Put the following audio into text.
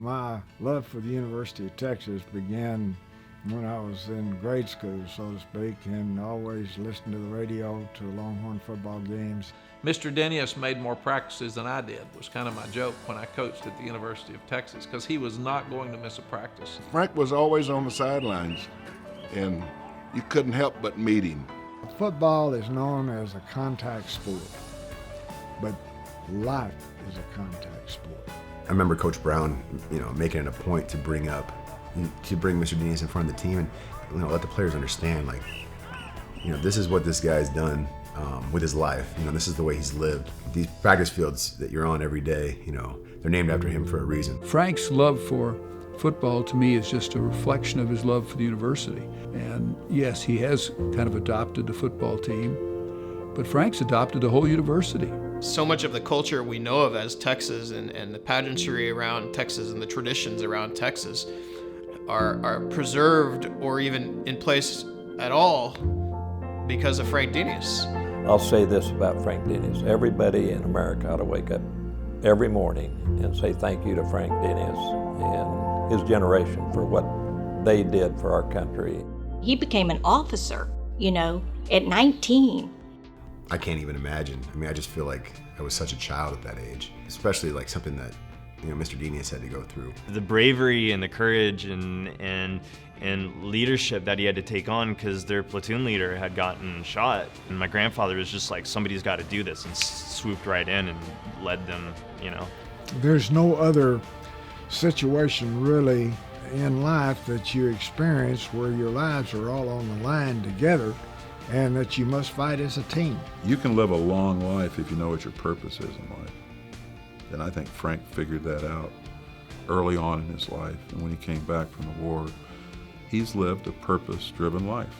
My love for the University of Texas began when I was in grade school, so to speak, and always listened to the radio to Longhorn football games. Mr. Denius made more practices than I did, was kind of my joke when I coached at the University of Texas, because he was not going to miss a practice. Frank was always on the sidelines, and you couldn't help but meet him. Football is known as a contact sport, but life is a contact sport. I remember Coach Brown, making it a point to bring Mr. Denius in front of the team and let the players understand, this is what this guy's done with his life. This is the way he's lived. These practice fields that you're on every day, they're named after him for a reason. Frank's love for football to me is just a reflection of his love for the university. And yes, he has kind of adopted the football team, but Frank's adopted the whole university. So much of the culture we know of as Texas and the pageantry around Texas and the traditions around Texas are preserved or even in place at all because of Frank Denius. I'll say this about Frank Denius. Everybody in America ought to wake up every morning and say thank you to Frank Denius and his generation for what they did for our country. He became an officer, at 19. I can't even imagine. I just feel like I was such a child at that age, especially something that Mr. Denius had to go through. The bravery and the courage and leadership that he had to take on because their platoon leader had gotten shot. And my grandfather was just like, somebody's got to do this, and swooped right in and led them, There's no other situation really in life that you experience where your lives are all on the line together and that you must fight as a team. You can live a long life if you know what your purpose is in life. And I think Frank figured that out early on in his life. And when he came back from the war, he's lived a purpose-driven life.